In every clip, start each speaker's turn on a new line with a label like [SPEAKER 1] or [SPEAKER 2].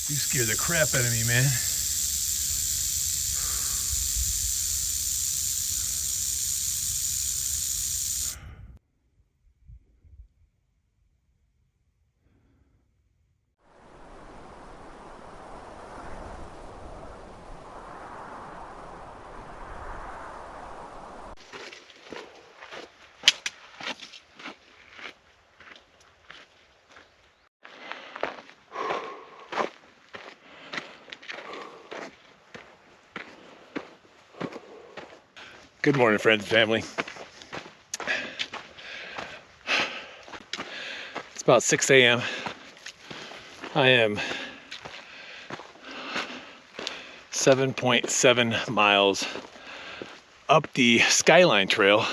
[SPEAKER 1] You scared the crap out of me, man. Good morning, friends and family. It's about 6 a.m. I am 7.7 miles up the Skyline Trail,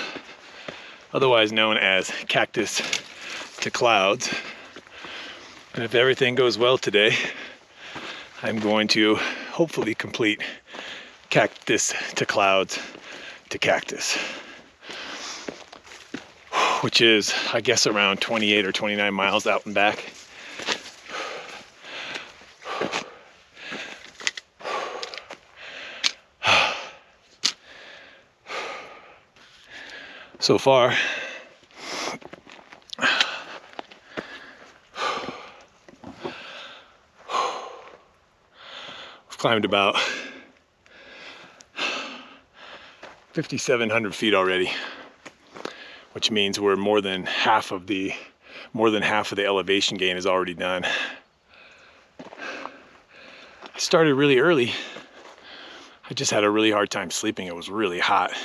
[SPEAKER 1] otherwise known as Cactus to Clouds. And if everything goes well today, I'm going to hopefully complete Cactus to Clouds to Cactus, which is, I guess, around 28 or 29 miles out and back. So far, we've climbed about 5,700 feet already, which means we're more than half of the elevation gain is already done. I started really early. I just had a really hard time sleeping. It was really hot. It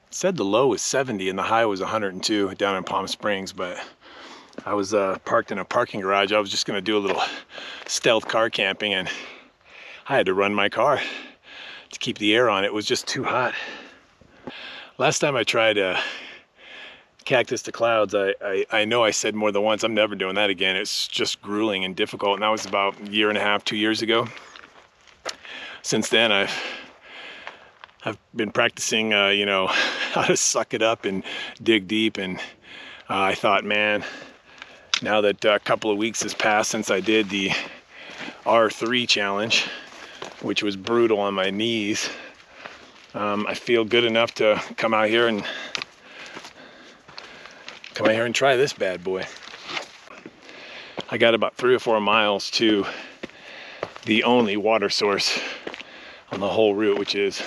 [SPEAKER 1] said the low was 70 and the high was 102 down in Palm Springs, but I was parked in a parking garage. I was just gonna do a little stealth car camping, and I had to run my car to keep the air on. It was just too hot. Last time I tried Cactus to Clouds, I know I said more than once, I'm never doing that again. It's just grueling and difficult, and that was about a year and a half, 2 years ago. Since then, I've been practicing, you know, how to suck it up and dig deep, and I thought, man, now that a couple of weeks has passed since I did the R3 challenge, which was brutal on my knees, I feel good enough to come out here and try this bad boy. I got about 3 or 4 miles to the only water source on the whole route, which is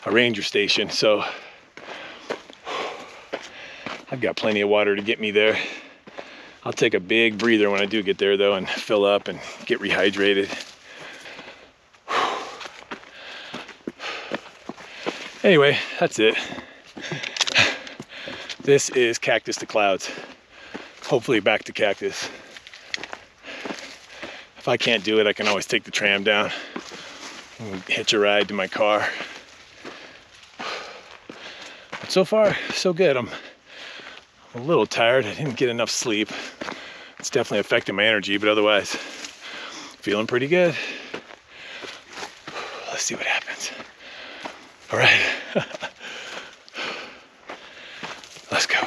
[SPEAKER 1] a ranger station. So I've got plenty of water to get me there. I'll take a big breather when I do get there though, and fill up and get rehydrated. Anyway, that's it. This is Cactus to Clouds. Hopefully back to Cactus. If I can't do it, I can always take the tram down and hitch a ride to my car. But so far, so good. I'm a little tired. I didn't get enough sleep. It's definitely affecting my energy, but otherwise, feeling pretty good. Let's see what happens. All right. Let's go.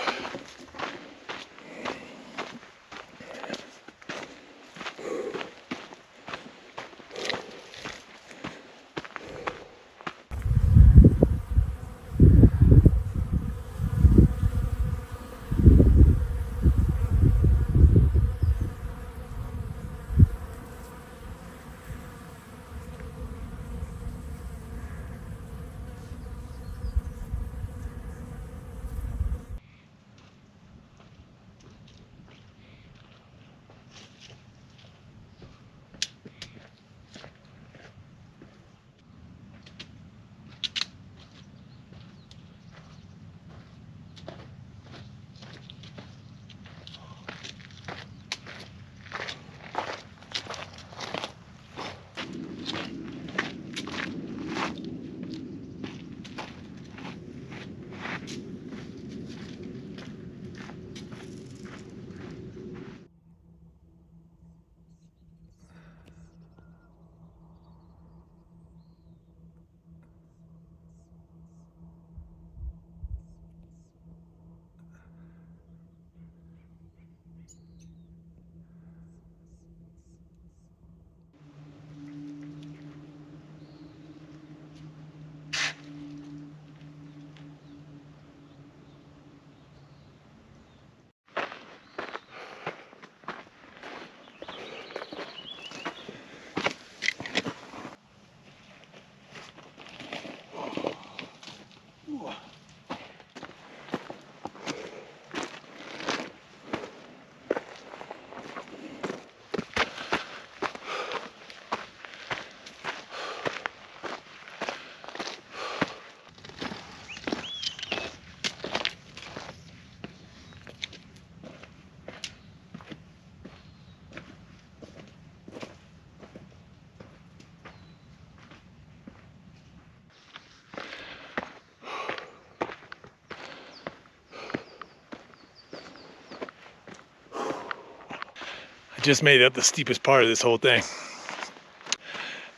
[SPEAKER 1] I just made it up the steepest part of this whole thing.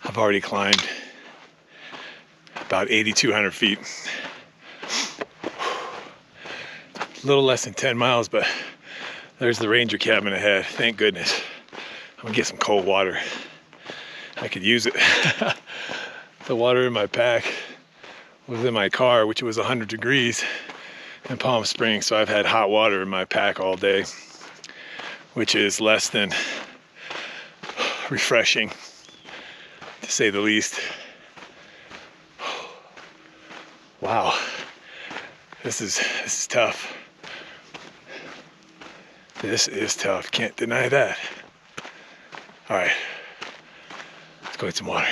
[SPEAKER 1] I've already climbed about 8,200 feet. A little less than 10 miles, but there's the ranger cabin ahead. Thank goodness. I'm gonna get some cold water. I could use it. The water in my pack was in my car, which was 100 degrees in Palm Springs, so I've had hot water in my pack all day, which is less than refreshing, to say the least. Wow, this is tough. This is tough, can't deny that. All right, let's go get some water.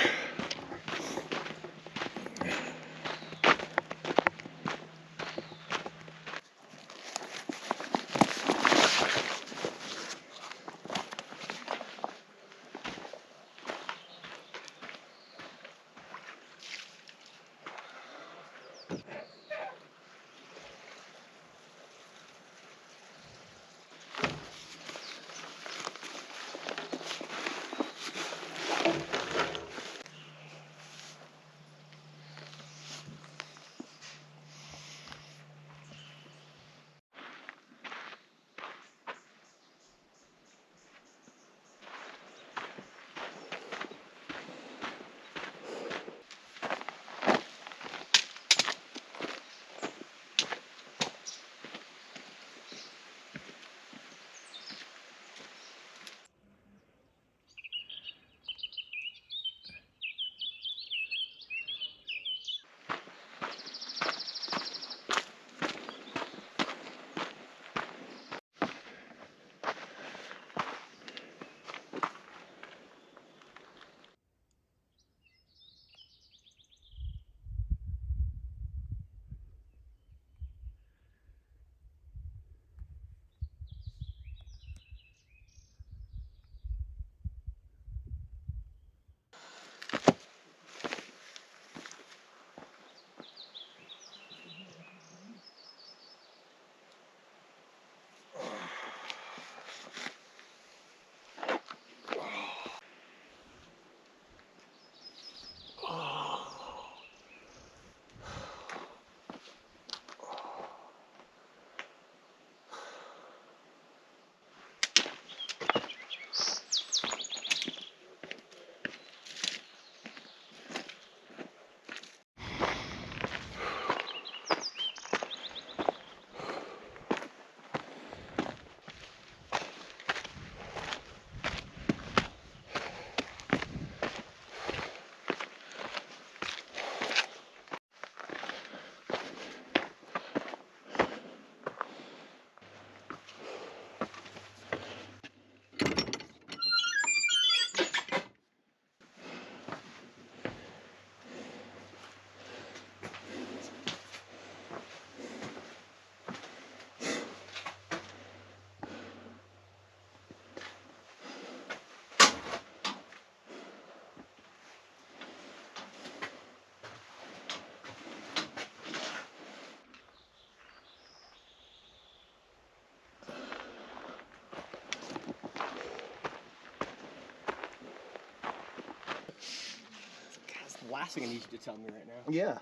[SPEAKER 2] Last thing I need you to tell me right now.
[SPEAKER 3] Yeah.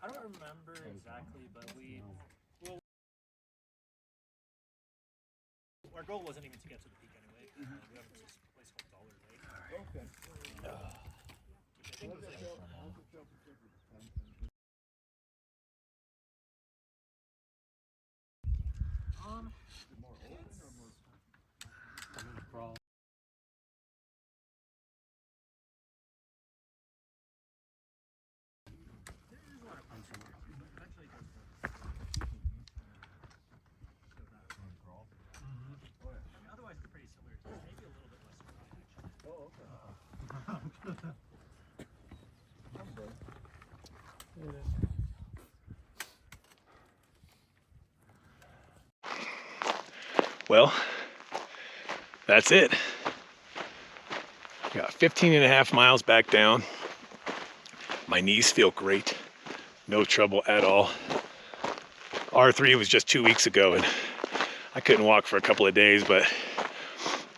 [SPEAKER 4] I don't remember exactly, but our goal wasn't even to get to the peak anyway. We have this place called Dollar Lake. Okay. Which I think was like otherwise it's pretty similar to this, maybe a little bit less
[SPEAKER 1] Well, that's it. Got 15.5 miles back down. My knees feel great. No trouble at all. R3 was just 2 weeks ago and I couldn't walk for a couple of days, but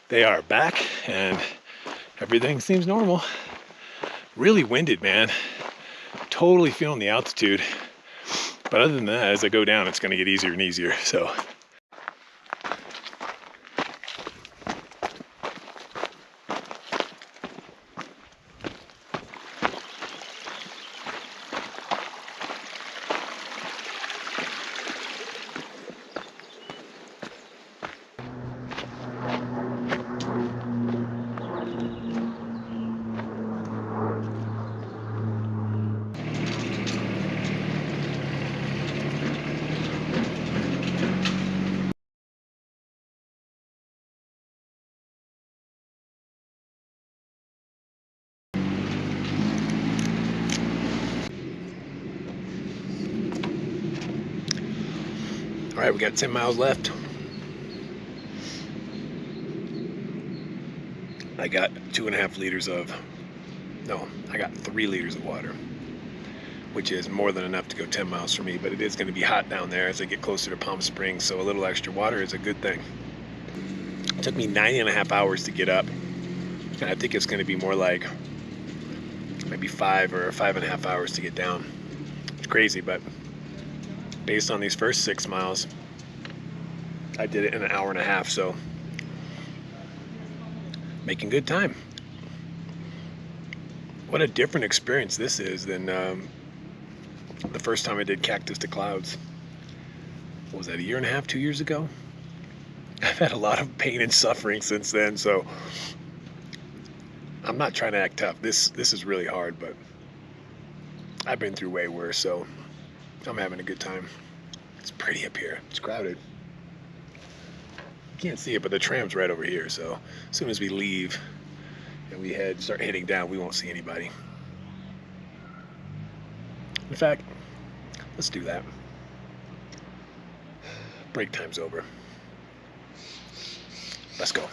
[SPEAKER 1] They are back and everything seems normal. Really winded, man. Totally feeling the altitude. But other than that, as I go down, it's gonna get easier and easier, so. All right, we got 10 miles left. I got 2.5 liters of, no, I got 3 liters of water, which is more than enough to go 10 miles for me, but it is going to be hot down there as I get closer to Palm Springs, so a little extra water is a good thing. It took me 9.5 hours to get up, and I think it's going to be more like maybe 5 or 5.5 hours to get down. It's crazy, but based on these first 6 miles, I did it in 1.5 hours, so making good time. What a different experience this is than the first time I did Cactus to Clouds. What was that, 1.5 years, 2 years ago? I've had a lot of pain and suffering since then, so I'm not trying to act tough. This is really hard, but I've been through way worse, so I'm having a good time. It's pretty up here. It's crowded. You can't see it, but the tram's right over here, so as soon as we leave and we start heading down, we won't see anybody. In fact, let's do that. Break time's over. Let's go.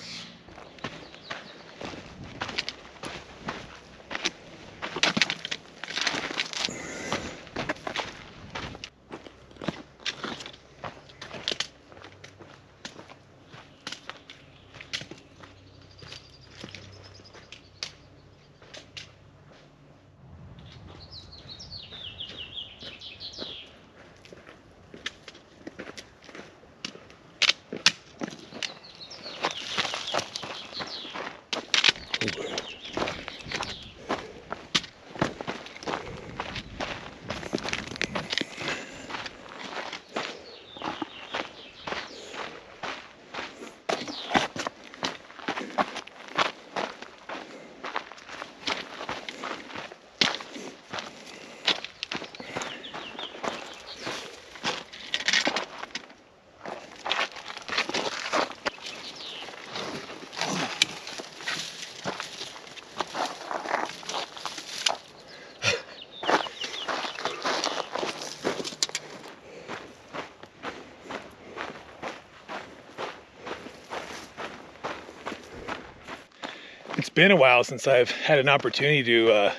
[SPEAKER 1] It's been a while since I've had an opportunity to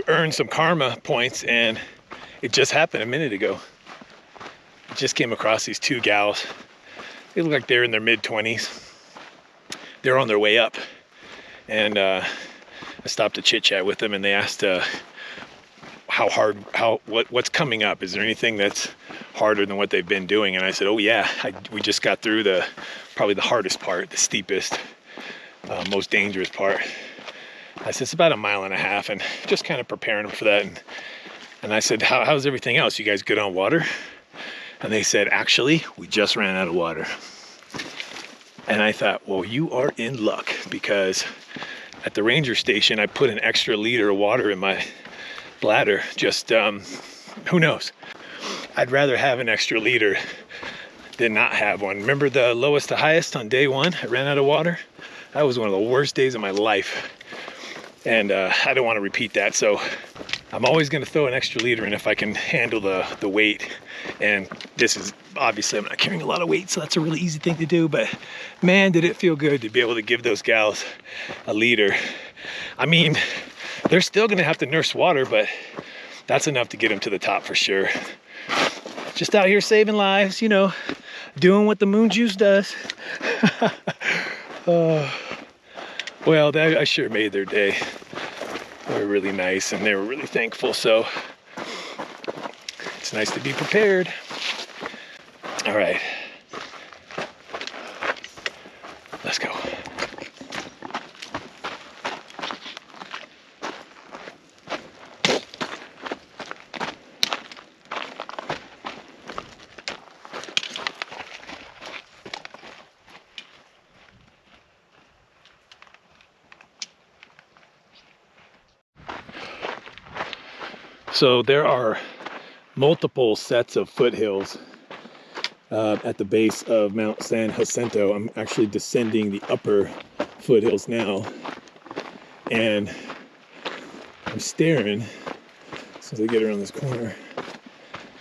[SPEAKER 1] earn some karma points, and it just happened a minute ago. I just came across these 2 gals. They look like they're in their mid-20s. They're on their way up, and I stopped to chit-chat with them, and they asked what's coming up. Is there anything that's harder than what they've been doing? And I said, oh yeah, we just got through probably the hardest part, the steepest, most dangerous part. I said, it's about 1.5 miles, and just kind of preparing them for that. And I said, how's everything else? You guys good on water? And they said, actually, we just ran out of water. And I thought, well, you are in luck, because at the ranger station, I put an extra liter of water in my bladder. Just, who knows? I'd rather have an extra liter than not have one. Remember the lowest to highest on day 1? I ran out of water. That was one of the worst days of my life. And I don't want to repeat that. So I'm always going to throw an extra liter in if I can handle the weight. And this is, obviously I'm not carrying a lot of weight, so that's a really easy thing to do. But man, did it feel good to be able to give those gals a liter. I mean, they're still going to have to nurse water, but that's enough to get them to the top for sure. Just out here saving lives, you know, doing what the moon juice does. Well, I sure made their day. They were really nice and they were really thankful, so it's nice to be prepared. All right, let's go. So there are multiple sets of foothills at the base of Mount San Jacinto. I'm actually descending the upper foothills now, and I'm staring, as soon as I get around this corner,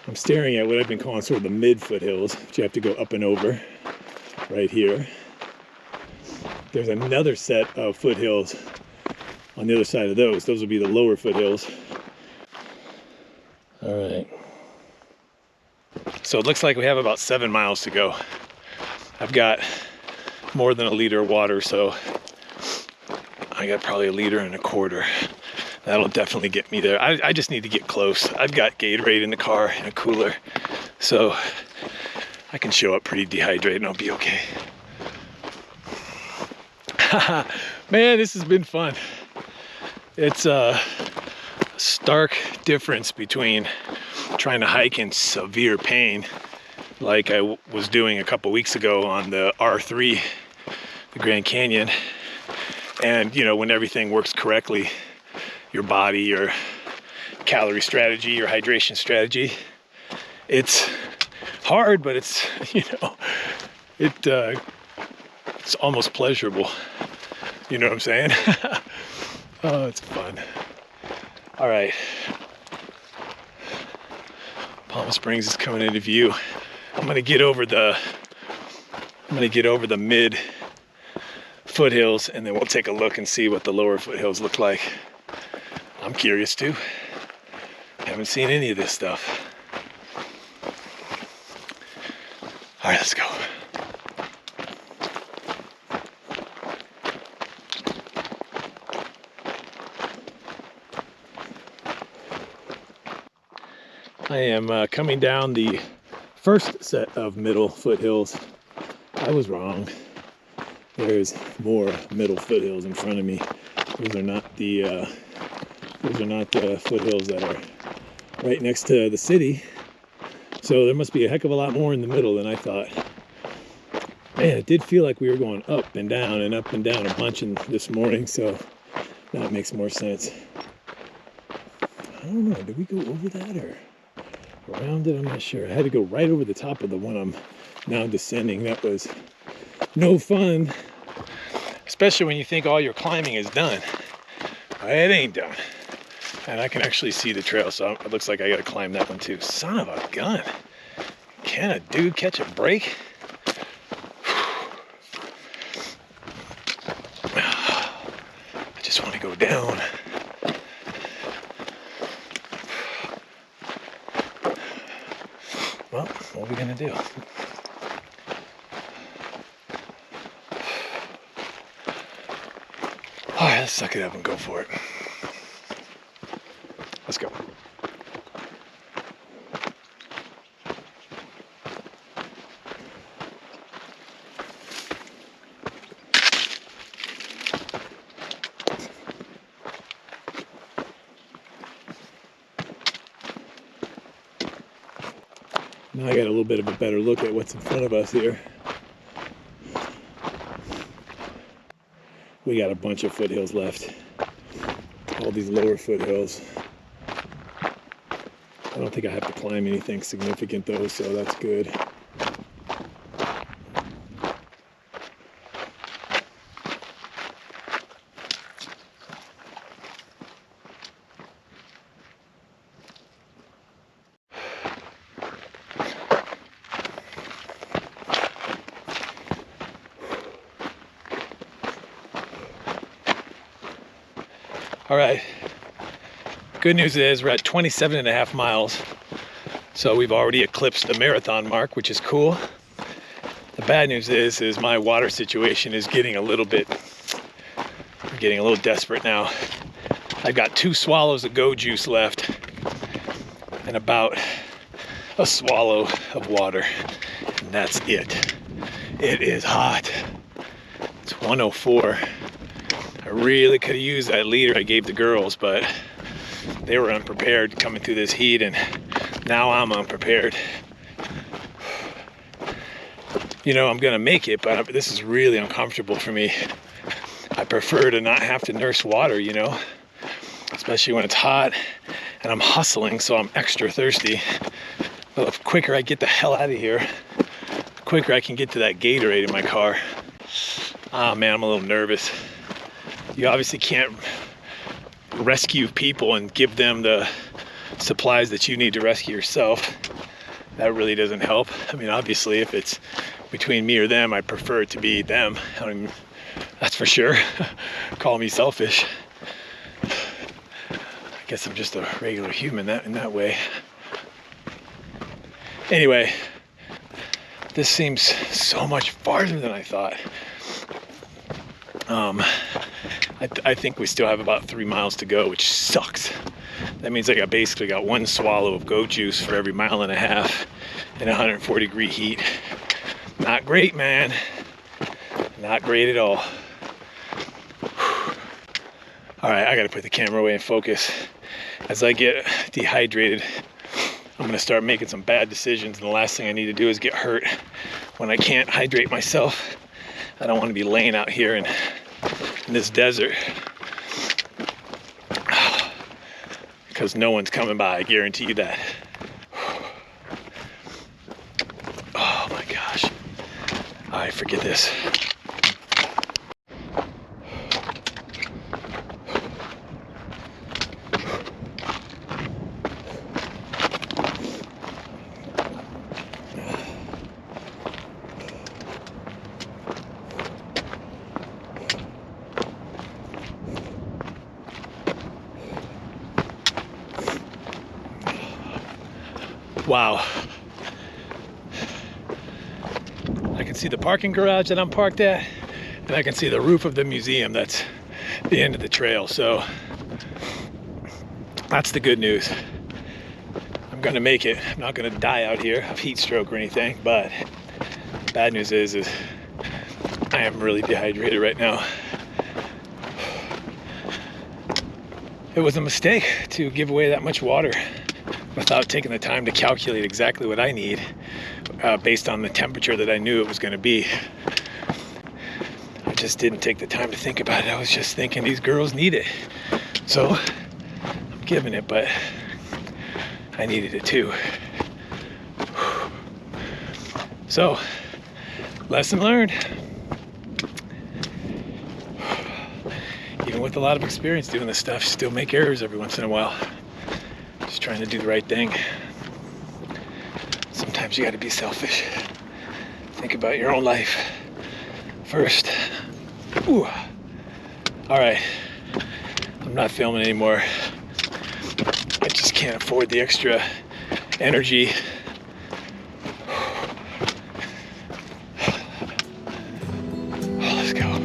[SPEAKER 1] I'm staring at what I've been calling sort of the mid foothills, which you have to go up and over right here. There's another set of foothills on the other side of those. Those will be the lower foothills. All right. So it looks like we have about 7 miles to go. I've got more than a liter of water, so I got probably 1.25 liters. That'll definitely get me there. I just need to get close. I've got Gatorade in the car in a cooler, so I can show up pretty dehydrated and I'll be okay. Man, this has been fun. It's a stark difference between trying to hike in severe pain like I was doing a couple weeks ago on the R3, the Grand Canyon, and you know, when everything works correctly, your body, your calorie strategy, your hydration strategy, it's hard, but it's, you know, it's almost pleasurable. You know what I'm saying? Oh, it's fun. All right. Palm Springs is coming into view. I'm gonna get over the mid foothills, and then we'll take a look and see what the lower foothills look like. I'm curious too. Haven't seen any of this stuff. All right, let's go. I am coming down the first set of middle foothills. I was wrong. There's more middle foothills in front of me. Those are not the foothills that are right next to the city. So there must be a heck of a lot more in the middle than I thought. Man, it did feel like we were going up and down a bunch this morning, so that makes more sense. I don't know, did we go over that or around it? I'm not sure. I had to go right over the top of the one I'm now descending. That was no fun, especially when you think all your climbing is done. It ain't done. And I can actually see the trail, so it looks like I gotta climb that one too. Son of a gun. Can a dude catch a break? I just want to go down. Well, what are we gonna do? All right, let's suck it up and go for it. Let's go. Now I got a little bit of a better look at what's in front of us here. We got a bunch of foothills left. All these lower foothills. I don't think I have to climb anything significant though, so that's good. All right, good news is we're at 27.5 miles. So we've already eclipsed the marathon mark, which is cool. bad news is my water situation is getting a little desperate now. I've got 2 swallows of Go Juice left and about a swallow of water, and that's it. It is hot. It's 104. I really could have used that liter I gave the girls, but they were unprepared coming through this heat, and now I'm unprepared. You know, I'm gonna make it, but this is really uncomfortable for me. I prefer to not have to nurse water, you know, especially when it's hot and I'm hustling, so I'm extra thirsty. But the quicker I get the hell out of here, the quicker I can get to that Gatorade in my car. Ah, man, I'm a little nervous. You obviously can't rescue people and give them the supplies that you need to rescue yourself. That really doesn't help. I mean, obviously, if it's between me or them, I prefer it to be them. I mean, that's for sure. Call me selfish. I guess I'm just a regular human in that way. Anyway, this seems so much farther than I thought. I think we still have about 3 miles to go, which sucks. That means I basically got 1 swallow of Go Juice for every 1.5 miles in 140-degree heat. Not great, man. Not great at all. All right, I gotta put the camera away and focus. As I get dehydrated, I'm gonna start making some bad decisions, and the last thing I need to do is get hurt when I can't hydrate myself. I don't want to be laying out here in this desert because no one's coming by, I guarantee you that. Oh my gosh. All right, forget this. Wow. I can see the parking garage that I'm parked at, and I can see the roof of the museum that's the end of the trail. So that's the good news. I'm gonna make it. I'm not gonna die out here of heat stroke or anything, but bad news is I am really dehydrated right now. It was a mistake to give away that much water without taking the time to calculate exactly what I need based on the temperature that I knew it was going to be. I just didn't take the time to think about it. I was just thinking these girls need it. So I'm giving it, but I needed it too. So, lesson learned. Even with a lot of experience doing this stuff, still make errors every once in a while. Just trying to do the right thing. Sometimes you got to be selfish. Think about your own life first. Ooh. All right, I'm not filming anymore. I just can't afford the extra energy. Let's go.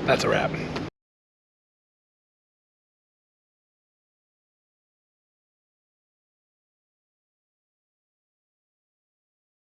[SPEAKER 1] That's a wrap.